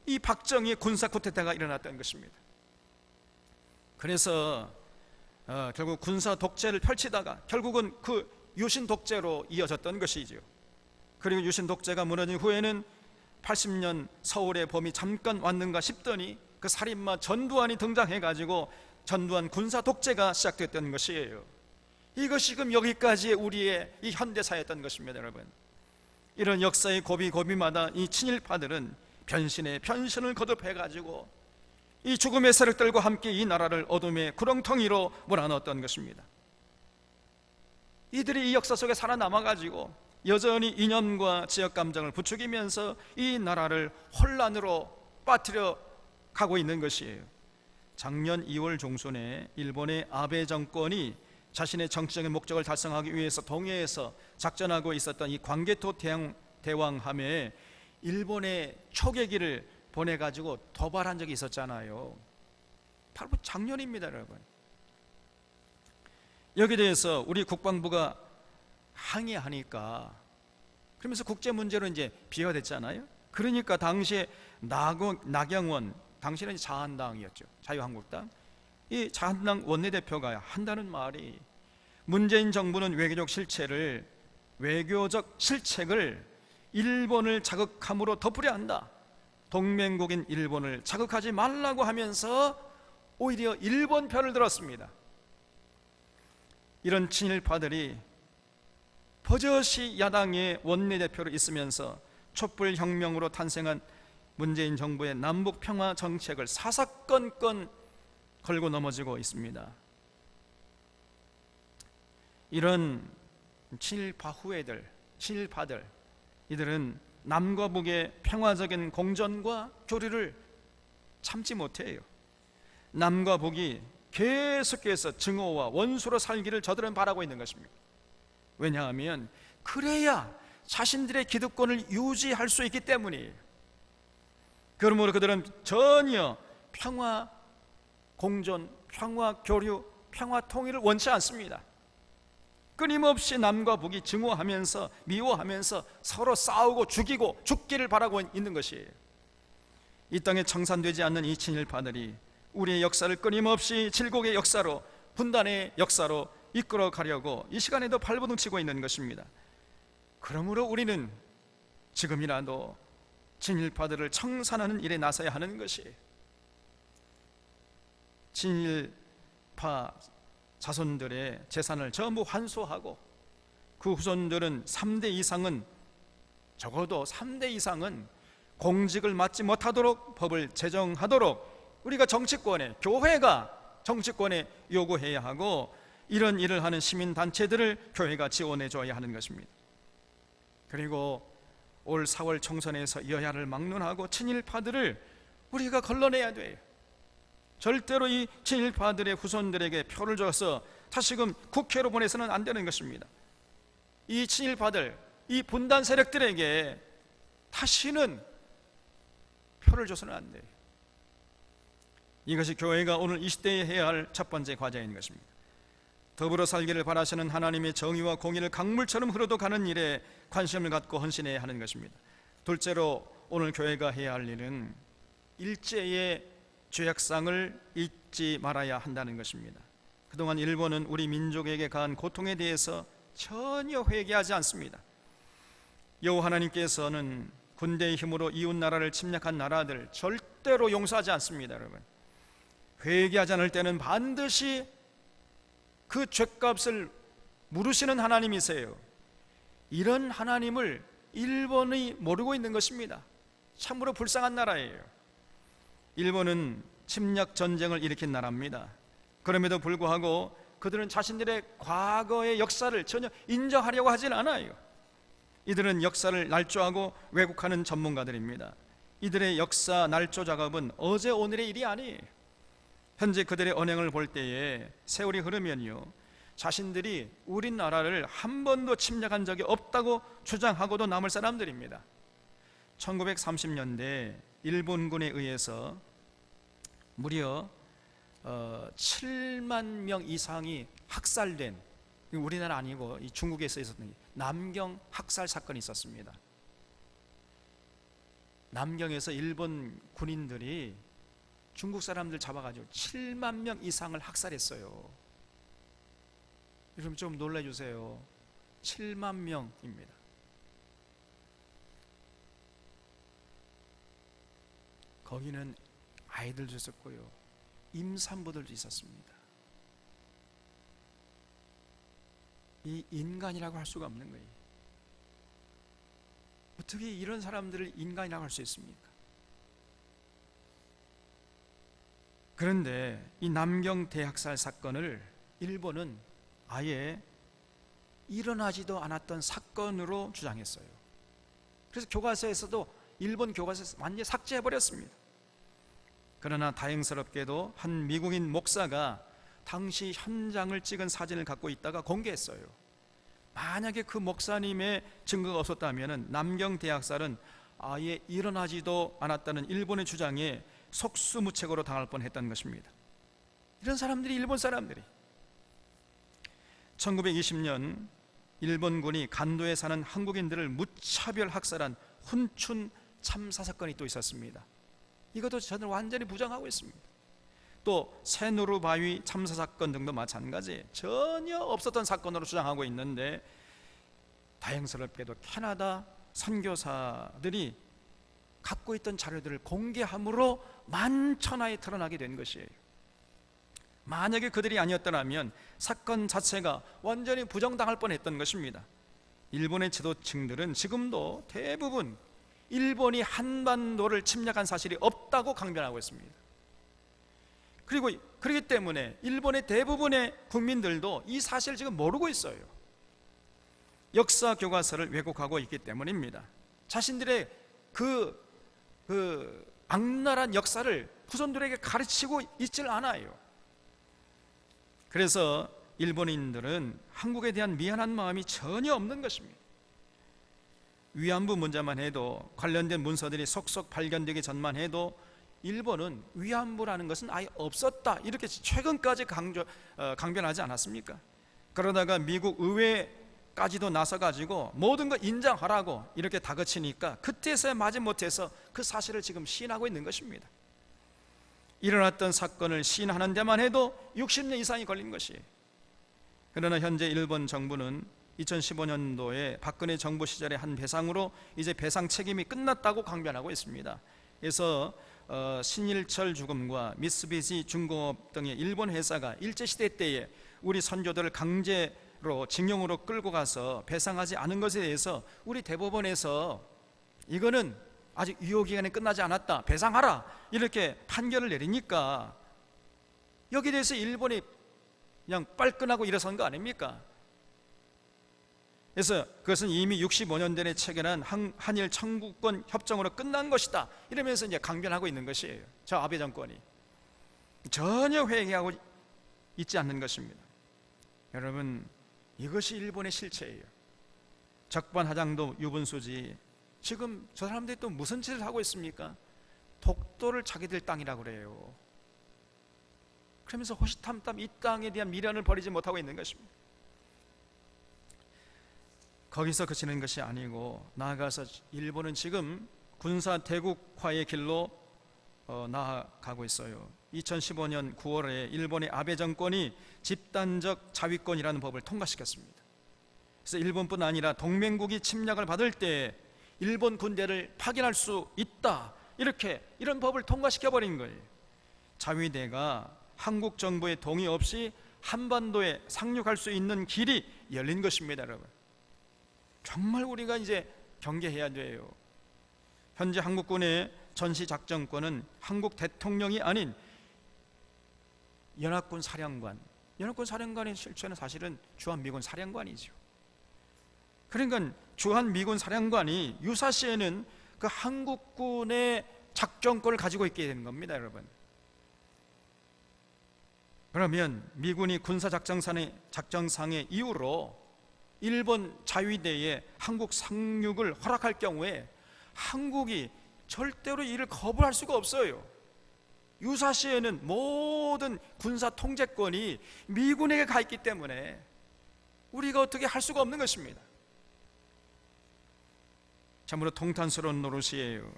이 박정희의 군사 쿠데타가 일어났던 것입니다. 그래서 결국 군사 독재를 펼치다가 결국은 그 유신 독재로 이어졌던 것이죠. 그리고 유신 독재가 무너진 후에는 80년 서울의 봄이 잠깐 왔는가 싶더니 그 살인마 전두환이 등장해가지고 전두환 군사 독재가 시작됐던 것이에요. 이것이 지금 여기까지의 우리의 이 현대사였던 것입니다. 여러분, 이런 역사의 고비고비마다 이 친일파들은 변신에 변신을 거듭해가지고 이 죽음의 세력들과 함께 이 나라를 어둠의 구렁텅이로 몰아넣었던 것입니다. 이들이 이 역사 속에 살아남아가지고 여전히 이념과 지역감정을 부추기면서 이 나라를 혼란으로 빠뜨려 가고 있는 것이에요. 작년 2월 중순에 일본의 아베 정권이 자신의 정치적인 목적을 달성하기 위해서 동해에서 작전하고 있었던 이 광개토 대왕함에 일본의 초계기를 보내가지고 도발한 적이 있었잖아요. 바로 작년입니다, 여러분. 여기에 대해서 우리 국방부가 항의하니까, 그러면서 국제 문제로 이제 비화됐잖아요. 그러니까 당시에 나경원, 당시는 자한당이었죠, 자유한국당. 이 자한당 원내대표가 한다는 말이, 문재인 정부는 외교적 실책을 일본을 자극함으로 덮으려 한다. 동맹국인 일본을 자극하지 말라고 하면서 오히려 일본 편을 들었습니다. 이런 친일파들이 버젓이 야당의 원내대표로 있으면서 촛불혁명으로 탄생한 문재인 정부의 남북 평화 정책을 사사건건 걸고 넘어지고 있습니다. 이런 친일파 후예들, 친일파들, 이들은 남과 북의 평화적인 공존과 교류를 참지 못해요. 남과 북이 계속해서 증오와 원수로 살기를 저들은 바라고 있는 것입니다. 왜냐하면 그래야 자신들의 기득권을 유지할 수 있기 때문이에요. 그러므로 그들은 전혀 평화 공존, 평화 교류, 평화 통일을 원치 않습니다. 끊임없이 남과 북이 증오하면서 미워하면서 서로 싸우고 죽이고 죽기를 바라고 있는 것이에요. 이 땅에 청산되지 않는 이 친일파들이 우리의 역사를 끊임없이 질곡의 역사로, 분단의 역사로 이끌어 가려고 이 시간에도 발버둥치고 있는 것입니다. 그러므로 우리는 지금이라도 친일파들을 청산하는 일에 나서야 하는 것이에요. 친일파 자손들의 재산을 전부 환수하고 그 후손들은 3대 이상은, 적어도 3대 이상은 공직을 맡지 못하도록 법을 제정하도록 우리가 정치권에, 교회가 정치권에 요구해야 하고, 이런 일을 하는 시민단체들을 교회가 지원해 줘야 하는 것입니다. 그리고 올 4월 총선에서 여야를 막론하고 친일파들을 우리가 걸러내야 돼요. 절대로 이 친일파들의 후손들에게 표를 줘서 다시금 국회로 보내서는 안 되는 것입니다. 이 친일파들, 이 분단 세력들에게 다시는 표를 줘서는 안 돼요. 이것이 교회가 오늘 이 시대에 해야 할 첫 번째 과제인 것입니다. 더불어 살기를 바라시는 하나님의 정의와 공의를 강물처럼 흐르도 가는 일에 관심을 갖고 헌신해야 하는 것입니다. 둘째로 오늘 교회가 해야 할 일은 일제의 죄악상을 잊지 말아야 한다는 것입니다. 그동안 일본은 우리 민족에게 가한 고통에 대해서 전혀 회개하지 않습니다. 여호와 하나님께서는 군대의 힘으로 이웃 나라를 침략한 나라들 절대로 용서하지 않습니다. 여러분, 회개하지 않을 때는 반드시 그 죄값을 물으시는 하나님이세요. 이런 하나님을 일본이 모르고 있는 것입니다. 참으로 불쌍한 나라예요. 일본은 침략 전쟁을 일으킨 나라입니다. 그럼에도 불구하고 그들은 자신들의 과거의 역사를 전혀 인정하려고 하진 않아요. 이들은 역사를 날조하고 왜곡하는 전문가들입니다. 이들의 역사 날조 작업은 어제 오늘의 일이 아니에요. 현재 그들의 언행을 볼 때에 세월이 흐르면요, 자신들이 우리나라를 한 번도 침략한 적이 없다고 주장하고도 남을 사람들입니다. 1930년대 일본군에 의해서 무려 7만 명 이상이 학살된, 우리나라 아니고 이 중국에서 있었던 남경 학살 사건이 있었습니다. 남경에서 일본 군인들이 중국 사람들 잡아가지고 7만 명 이상을 학살했어요. 여러분 좀 놀라주세요. 7만 명입니다. 거기는 아이들도 있었고요, 임산부들도 있었습니다. 이 인간이라고 할 수가 없는 거예요. 어떻게 이런 사람들을 인간이라고 할 수 있습니까? 그런데 이 남경 대학살 사건을 일본은 아예 일어나지도 않았던 사건으로 주장했어요. 그래서 교과서에서도 일본 교과서에서 완전히 삭제해버렸습니다. 그러나 다행스럽게도 한 미국인 목사가 당시 현장을 찍은 사진을 갖고 있다가 공개했어요. 만약에 그 목사님의 증거가 없었다면 남경 대학살은 아예 일어나지도 않았다는 일본의 주장에 속수무책으로 당할 뻔했던 것입니다. 이런 사람들이 일본 사람들이 1920년 일본군이 간도에 사는 한국인들을 무차별 학살한 훈춘 참사 사건이 또 있었습니다. 이것도 저는 완전히 부정하고 있습니다. 또 새누루 바위 참사 사건 등도 마찬가지 전혀 없었던 사건으로 주장하고 있는데, 다행스럽게도 캐나다 선교사들이 갖고 있던 자료들을 공개함으로 만천하에 드러나게 된 것이에요. 만약에 그들이 아니었더라면 사건 자체가 완전히 부정당할 뻔했던 것입니다. 일본의 지도층들은 지금도 대부분 일본이 한반도를 침략한 사실이 없다고 강변하고 있습니다. 그리고 그렇기 때문에 일본의 대부분의 국민들도 이 사실을 지금 모르고 있어요. 역사 교과서를 왜곡하고 있기 때문입니다. 자신들의 그 악랄한 역사를 후손들에게 가르치고 있질 않아요. 그래서 일본인들은 한국에 대한 미안한 마음이 전혀 없는 것입니다. 위안부 문제만 해도 관련된 문서들이 속속 발견되기 전만 해도 일본은 위안부라는 것은 아예 없었다 이렇게 최근까지 강변하지 않았습니까? 그러다가 미국 의회까지도 나서가지고 모든 거 인정하라고 이렇게 다그치니까 그때서야 마지못해서 그 사실을 지금 시인하고 있는 것입니다. 일어났던 사건을 시인하는 데만 해도 60년 이상이 걸린 것이에요. 그러나 현재 일본 정부는 2015년도에 박근혜 정부 시절의 한 배상으로 이제 배상 책임이 끝났다고 강변하고 있습니다. 그래서 신일철 주금과 미쓰비시 중공업 등의 일본 회사가 일제시대 때에 우리 선조들을 강제로 징용으로 끌고 가서 배상하지 않은 것에 대해서 우리 대법원에서 이거는 아직 유효기간이 끝나지 않았다, 배상하라 이렇게 판결을 내리니까 여기에 대해서 일본이 그냥 빨끈하고 일어선 거 아닙니까? 그래서 그것은 이미 65년 전에 체결한 한일 청구권 협정으로 끝난 것이다 이러면서 이제 강변하고 있는 것이에요. 저 아베 정권이 전혀 회개하고 있지 않는 것입니다. 여러분, 이것이 일본의 실체예요. 적반하장도 유분수지. 지금 저 사람들이 또 무슨 짓을 하고 있습니까? 독도를 자기들 땅이라고 그래요. 그러면서 호시탐탐 이 땅에 대한 미련을 버리지 못하고 있는 것입니다. 거기서 그치는 것이 아니고 나아가서 일본은 지금 군사 대국화의 길로 나아가고 있어요. 2015년 9월에 일본의 아베 정권이 집단적 자위권이라는 법을 통과시켰습니다. 그래서 일본뿐 아니라 동맹국이 침략을 받을 때 일본 군대를 파견할 수 있다 이런 법을 통과시켜버린 거예요. 자위대가 한국 정부의 동의 없이 한반도에 상륙할 수 있는 길이 열린 것입니다. 여러분, 정말 우리가 이제 경계해야 돼요. 현재 한국군의 전시작전권은 한국 대통령이 아닌 연합군 사령관의 실체는 사실은 주한미군 사령관이죠. 그러니까 주한미군 사령관이 유사시에는 그 한국군의 작전권을 가지고 있게 되는 겁니다. 여러분, 그러면 미군이 군사작전상의 이유로 일본 자위대에 한국 상륙을 허락할 경우에 한국이 절대로 이를 거부할 수가 없어요. 유사시에는 모든 군사 통제권이 미군에게 가 있기 때문에 우리가 어떻게 할 수가 없는 것입니다. 참으로 통탄스러운 노릇이에요.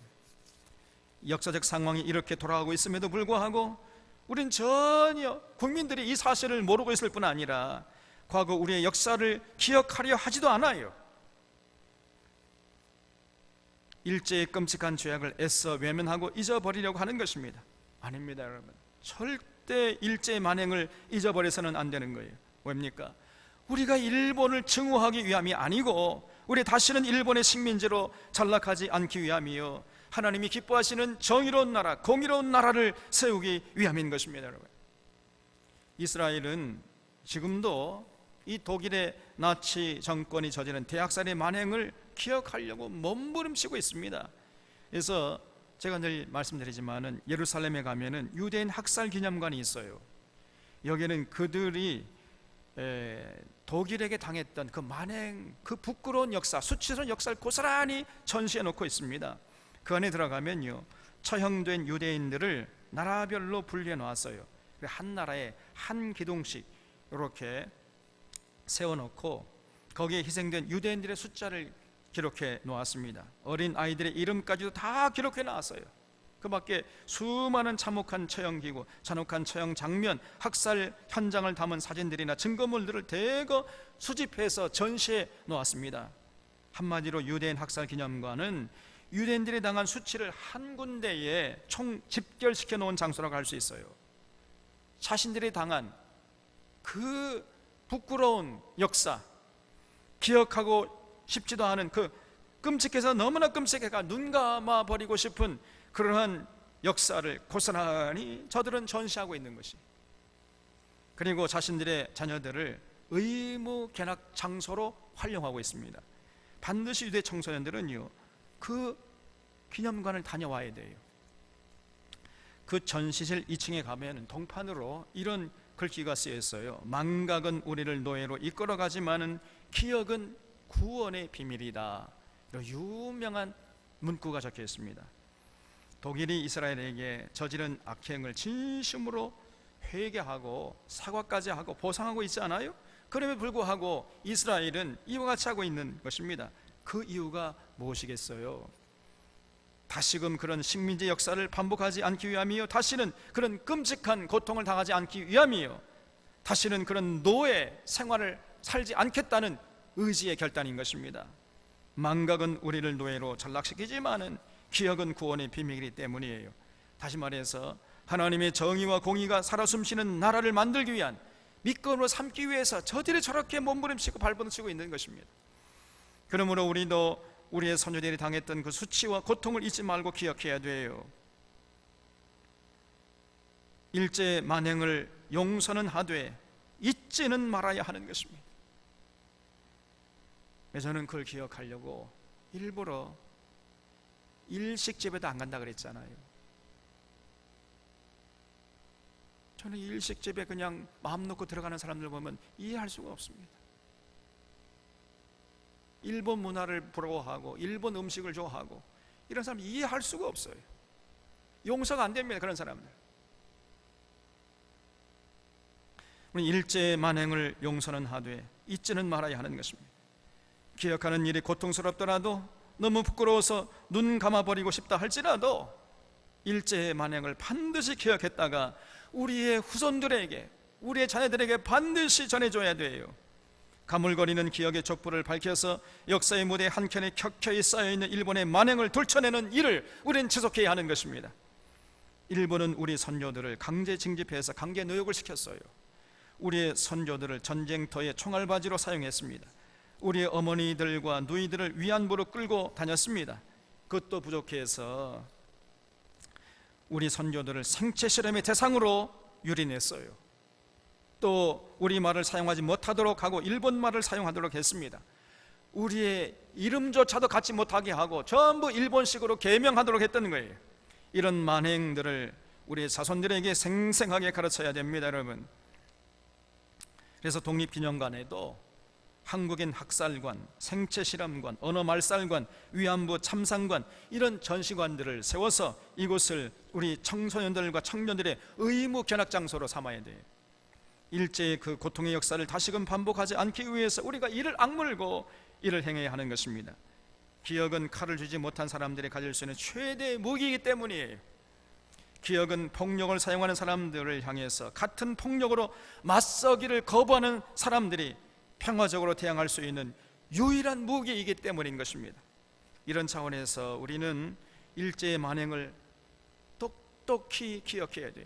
역사적 상황이 이렇게 돌아가고 있음에도 불구하고 우린 전혀 국민들이 이 사실을 모르고 있을 뿐 아니라 과거 우리의 역사를 기억하려 하지도 않아요. 일제의 끔찍한 죄악을 애써 외면하고 잊어버리려고 하는 것입니다. 아닙니다, 여러분. 절대 일제의 만행을 잊어버려서는 안 되는 거예요. 왜입니까? 우리가 일본을 증오하기 위함이 아니고 우리 다시는 일본의 식민지로 전락하지 않기 위함이요, 하나님이 기뻐하시는 정의로운 나라, 공의로운 나라를 세우기 위함인 것입니다. 여러분, 이스라엘은 지금도 이 독일의 나치 정권이 저지른 대학살의 만행을 기억하려고 몸부림치고 있습니다. 그래서 제가 늘 말씀드리지만은 예루살렘에 가면은 유대인 학살 기념관이 있어요. 여기는 그들이 독일에게 당했던 그 만행, 그 부끄러운 역사, 수치스러운 역사를 고스란히 전시해 놓고 있습니다. 그 안에 들어가면요, 처형된 유대인들을 나라별로 분리해 놓았어요. 한 나라에 한 기둥씩 이렇게 세워놓고 거기에 희생된 유대인들의 숫자를 기록해 놓았습니다. 어린 아이들의 이름까지도 다 기록해 놨어요. 그 밖에 수많은 참혹한 처형기구, 잔혹한 처형 장면, 학살 현장을 담은 사진들이나 증거물들을 대거 수집해서 전시해 놓았습니다. 한마디로 유대인 학살 기념관은 유대인들이 당한 수치를 한 군데에 총 집결시켜 놓은 장소라고 할 수 있어요. 자신들이 당한 그 부끄러운 역사, 기억하고 싶지도 않은 그 끔찍해서 너무나 끔찍해가 눈 감아 버리고 싶은 그러한 역사를 고스란히 저들은 전시하고 있는 것이, 그리고 자신들의 자녀들을 의무 견학 장소로 활용하고 있습니다. 반드시 유대 청소년들은요, 그 기념관을 다녀와야 돼요. 그 전시실 2층에 가면 동판으로 이런 글귀가 쓰여 있어요. 망각은 우리를 노예로 이끌어가지만은 기억은 구원의 비밀이다. 이런 유명한 문구가 적혀 있습니다. 독일이 이스라엘에게 저지른 악행을 진심으로 회개하고 사과까지 하고 보상하고 있지 않아요? 그럼에도 불구하고 이스라엘은 이와 같이 하고 있는 것입니다. 그 이유가 무엇이겠어요? 다시금 그런 식민지 역사를 반복하지 않기 위함이요, 다시는 그런 끔찍한 고통을 당하지 않기 위함이요, 다시는 그런 노예 생활을 살지 않겠다는 의지의 결단인 것입니다. 망각은 우리를 노예로 전락시키지만은 기억은 구원의 비밀이기 때문이에요. 다시 말해서 하나님의 정의와 공의가 살아 숨쉬는 나라를 만들기 위한 밑거름으로 삼기 위해서 저들이 저렇게 몸부림치고 발버둥치고 있는 것입니다. 그러므로 우리도 우리의 선조들이 당했던 그 수치와 고통을 잊지 말고 기억해야 돼요. 일제 만행을 용서는 하되 잊지는 말아야 하는 것입니다. 저는 그걸 기억하려고 일부러 일식집에도 안 간다 그랬잖아요. 저는 일식집에 그냥 마음 놓고 들어가는 사람들 보면 이해할 수가 없습니다. 일본 문화를 부러워하고 일본 음식을 좋아하고 이런 사람 이해할 수가 없어요. 용서가 안 됩니다, 그런 사람들. 우리 일제의 만행을 용서는 하되 잊지는 말아야 하는 것입니다. 기억하는 일이 고통스럽더라도, 너무 부끄러워서 눈 감아버리고 싶다 할지라도 일제의 만행을 반드시 기억했다가 우리의 후손들에게, 우리의 자녀들에게 반드시 전해줘야 돼요. 가물거리는 기억의 촛불을 밝혀서 역사의 무대 한켠에 켜켜이 쌓여있는 일본의 만행을 들춰내는 일을 우리는 지속해야 하는 것입니다. 일본은 우리 선조들을 강제 징집해서 강제 노역을 시켰어요. 우리의 선조들을 전쟁터에 총알바지로 사용했습니다. 우리의 어머니들과 누이들을 위안부로 끌고 다녔습니다. 그것도 부족해서 우리 선조들을 생체 실험의 대상으로 유린했어요. 또 우리말을 사용하지 못하도록 하고 일본말을 사용하도록 했습니다. 우리의 이름조차도 갖지 못하게 하고 전부 일본식으로 개명하도록 했던 거예요. 이런 만행들을 우리의 자손들에게 생생하게 가르쳐야 됩니다. 여러분, 그래서 독립기념관에도 한국인 학살관, 생체실험관, 언어말살관, 위안부 참상관, 이런 전시관들을 세워서 이곳을 우리 청소년들과 청년들의 의무 견학 장소로 삼아야 돼요. 일제의 그 고통의 역사를 다시금 반복하지 않기 위해서 우리가 이를 악물고 이를 행해야 하는 것입니다. 기억은 칼을 쥐지 못한 사람들이 가질 수 있는 최대의 무기이기 때문이에요. 기억은 폭력을 사용하는 사람들을 향해서 같은 폭력으로 맞서기를 거부하는 사람들이 평화적으로 대항할 수 있는 유일한 무기이기 때문인 것입니다. 이런 차원에서 우리는 일제의 만행을 똑똑히 기억해야 돼요.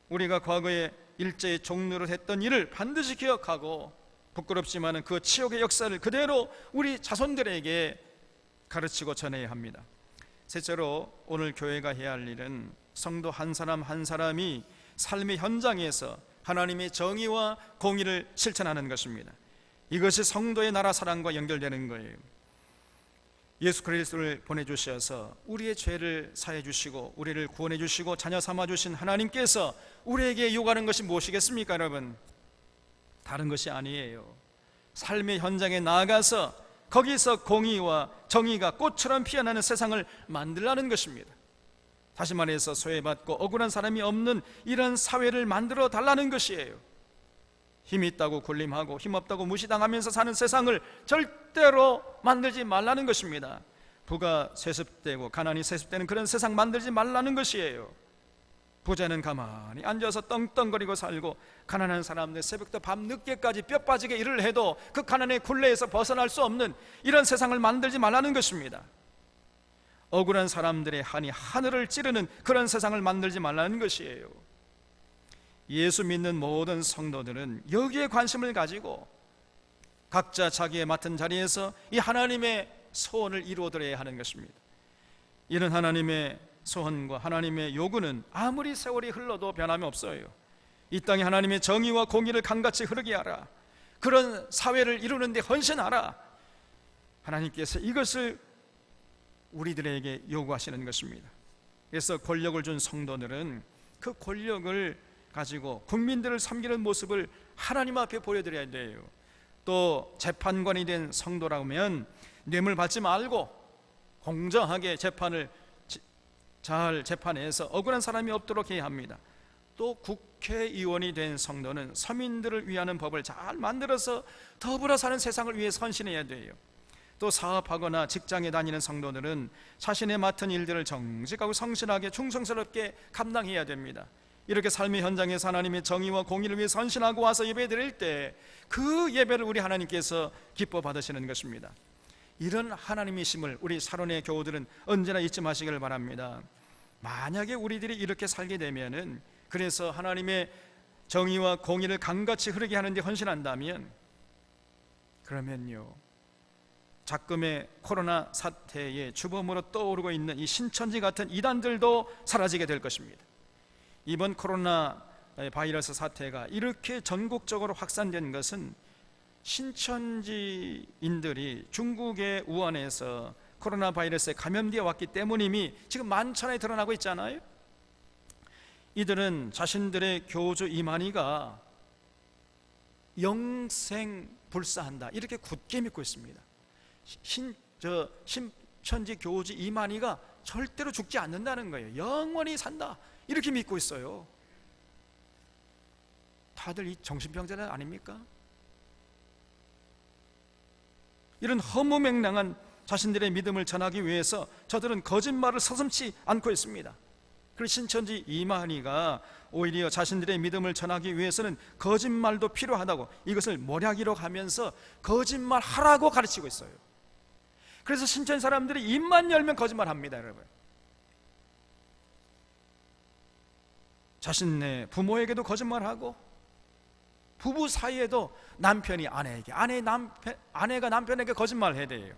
우리가 과거에 일제의 종노를 했던 일을 반드시 기억하고, 부끄럽지만 그 치욕의 역사를 그대로 우리 자손들에게 가르치고 전해야 합니다. 셋째로, 오늘 교회가 해야 할 일은 성도 한 사람 한 사람이 삶의 현장에서 하나님의 정의와 공의를 실천하는 것입니다. 이것이 성도의 나라 사랑과 연결되는 거예요. 예수 그리스도를 보내주셔서 우리의 죄를 사해 주시고 우리를 구원해 주시고 자녀 삼아 주신 하나님께서 우리에게 요구하는 것이 무엇이겠습니까, 여러분? 다른 것이 아니에요. 삶의 현장에 나아가서 거기서 공의와 정의가 꽃처럼 피어나는 세상을 만들라는 것입니다. 다시 말해서 소외받고 억울한 사람이 없는 이런 사회를 만들어 달라는 것이에요. 힘 있다고 군림하고 힘 없다고 무시당하면서 사는 세상을 절대로 만들지 말라는 것입니다. 부가 세습되고 가난이 세습되는 그런 세상 만들지 말라는 것이에요. 부자는 가만히 앉아서 떵떵거리고 살고, 가난한 사람들 새벽부터 밤늦게까지 뼈 빠지게 일을 해도 그 가난의 굴레에서 벗어날 수 없는 이런 세상을 만들지 말라는 것입니다. 억울한 사람들의 한이 하늘을 찌르는 그런 세상을 만들지 말라는 것이에요. 예수 믿는 모든 성도들은 여기에 관심을 가지고 각자 자기의 맡은 자리에서 이 하나님의 소원을 이루어드려야 하는 것입니다. 이런 하나님의 소원과 하나님의 요구는 아무리 세월이 흘러도 변함이 없어요. 이 땅에 하나님의 정의와 공의를 강같이 흐르게 하라, 그런 사회를 이루는 데 헌신하라. 하나님께서 이것을 우리들에게 요구하시는 것입니다. 그래서 권력을 준 성도들은 그 권력을 가지고 국민들을 섬기는 모습을 하나님 앞에 보여드려야 돼요. 또 재판관이 된 성도라면 뇌물 받지 말고 공정하게 재판을 잘 재판해서 억울한 사람이 없도록 해야 합니다. 또 국회의원이 된 성도는 서민들을 위하는 법을 잘 만들어서 더불어 사는 세상을 위해 헌신해야 돼요. 또 사업하거나 직장에 다니는 성도들은 자신의 맡은 일들을 정직하고 성실하게 충성스럽게 감당해야 됩니다. 이렇게 삶의 현장에서 하나님의 정의와 공의를 위해 헌신하고 와서 예배 드릴 때 그 예배를 우리 하나님께서 기뻐 받으시는 것입니다. 이런 하나님이심을 우리 사론의 교우들은 언제나 잊지 마시기를 바랍니다. 만약에 우리들이 이렇게 살게 되면은, 그래서 하나님의 정의와 공의를 강같이 흐르게 하는 데 헌신한다면, 그러면요, 작금의 코로나 사태의 주범으로 떠오르고 있는 이 신천지 같은 이단들도 사라지게 될 것입니다. 이번 코로나 바이러스 사태가 이렇게 전국적으로 확산된 것은 신천지인들이 중국의 우한에서 코로나 바이러스에 감염되어 왔기 때문임이 지금 만천하에 드러나고 있잖아요. 이들은 자신들의 교주 이만희가 영생불사한다 이렇게 굳게 믿고 있습니다. 신천지 교주 이만희가 절대로 죽지 않는다는 거예요. 영원히 산다 이렇게 믿고 있어요. 다들 이 정신병자들 아닙니까? 이런 허무맹랑한 자신들의 믿음을 전하기 위해서 저들은 거짓말을 서슴지 않고 있습니다. 그래서 신천지 이만희가 오히려 자신들의 믿음을 전하기 위해서는 거짓말도 필요하다고 이것을 모략이로 가면서 거짓말하라고 가르치고 있어요. 그래서 신천지 사람들이 입만 열면 거짓말합니다, 여러분. 자신의 부모에게도 거짓말하고, 부부 사이에도 남편이 아내에게, 아내가 남편에게 거짓말을 해야 돼요.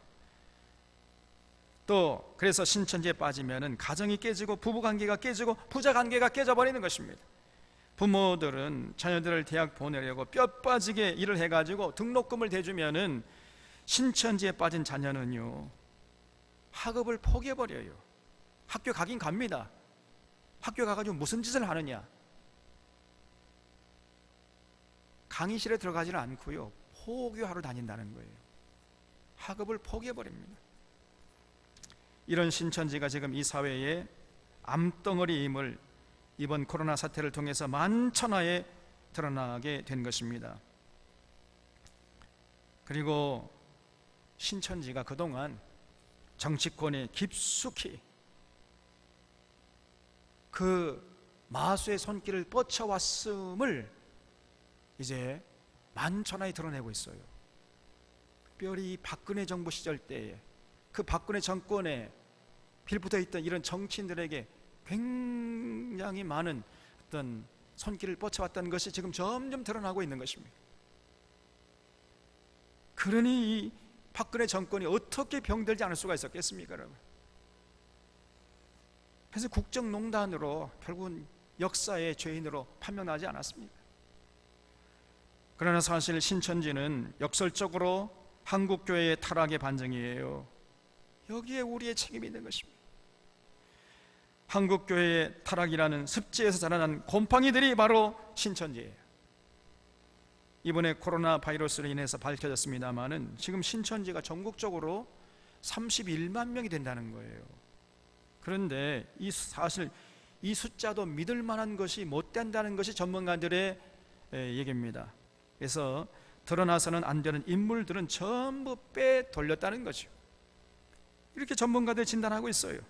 또 그래서 신천지에 빠지면은 가정이 깨지고 부부관계가 깨지고 부자관계가 깨져버리는 것입니다. 부모들은 자녀들을 대학 보내려고 뼈 빠지게 일을 해가지고 등록금을 대주면은 신천지에 빠진 자녀는요, 학업을 포기해버려요. 학교 가긴 갑니다. 학교 가가지고 무슨 짓을 하느냐? 강의실에 들어가지는 않고요, 포교하러 다닌다는 거예요. 학업을 포기해버립니다. 이런 신천지가 지금 이 사회에 암덩어리임을 이번 코로나 사태를 통해서 만천하에 드러나게 된 것입니다. 그리고 신천지가 그동안 정치권에 깊숙이 그 마수의 손길을 뻗쳐왔음을 이제 만천하에 드러내고 있어요. 특별히 박근혜 정부 시절 때에 그 박근혜 정권에 빌붙어 있던 이런 정치인들에게 굉장히 많은 어떤 손길을 뻗쳐왔다는 것이 지금 점점 드러나고 있는 것입니다. 그러니 이 박근혜 정권이 어떻게 병들지 않을 수가 있었겠습니까, 여러분? 그래서 국정농단으로 결국은 역사의 죄인으로 판명나지 않았습니까? 그러나 사실 신천지는 역설적으로 한국교회의 타락의 반증이에요. 여기에 우리의 책임이 있는 것입니다. 한국교회의 타락이라는 습지에서 자라난 곰팡이들이 바로 신천지예요. 이번에 코로나 바이러스로 인해서 밝혀졌습니다마는 지금 신천지가 전국적으로 31만 명이 된다는 거예요. 그런데 사실 이 숫자도 믿을 만한 것이 못 된다는 것이 전문가들의 얘기입니다. 그래서 드러나서는 안 되는 인물들은 전부 빼돌렸다는 거죠. 이렇게 전문가들이 진단하고 있어요.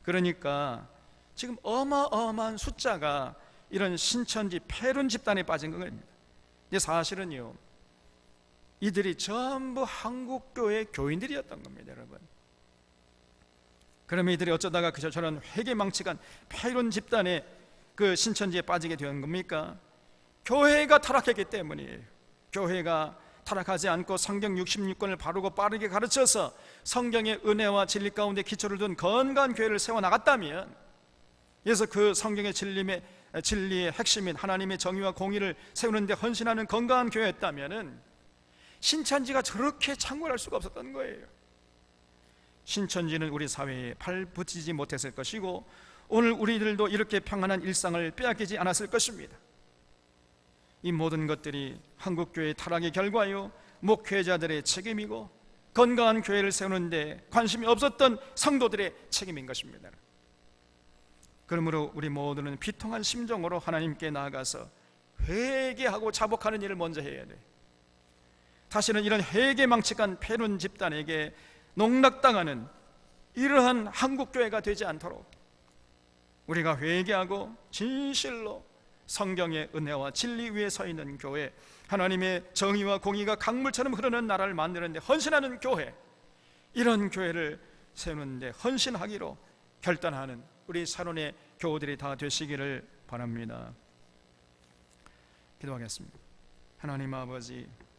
그러니까 지금 어마어마한 숫자가 이런 신천지 폐륜 집단에 빠진 겁니다. 근데 사실은요, 이들이 전부 한국교회 교인들이었던 겁니다, 여러분. 그러면 이들이 어쩌다가 저런 회개망측한 폐륜 집단의 그 신천지에 빠지게 된 겁니까? 교회가 타락했기 때문이에요. 교회가 타락하지 않고 성경 66권을 바르고 빠르게 가르쳐서 성경의 은혜와 진리 가운데 기초를 둔 건강한 교회를 세워나갔다면, 그래서 그 성경의 진리의 핵심인 하나님의 정의와 공의를 세우는 데 헌신하는 건강한 교회였다면 신천지가 저렇게 창궐할 수가 없었던 거예요. 신천지는 우리 사회에 발붙이지 못했을 것이고 오늘 우리들도 이렇게 평안한 일상을 빼앗기지 않았을 것입니다. 이 모든 것들이 한국교회의 타락의 결과요, 목회자들의 책임이고 건강한 교회를 세우는데 관심이 없었던 성도들의 책임인 것입니다. 그러므로 우리 모두는 비통한 심정으로 하나님께 나아가서 회개하고 자복하는 일을 먼저 해야 돼. 다시는 이런 회개망측한 폐륜 집단에게 농락당하는 이러한 한국교회가 되지 않도록 우리가 회개하고 진실로 성경의 은혜와 진리 위에 서 있는 교회, 하나님의 정의와 공의가 강물처럼 흐르는 나라를 만드는 데 헌신하는 교회, 이런 교회를 세우는 데 헌신하기로 결단하는 우리 샤론의 교우들이 다 되시기를 바랍니다. 기도하겠습니다. 하나님 아버지,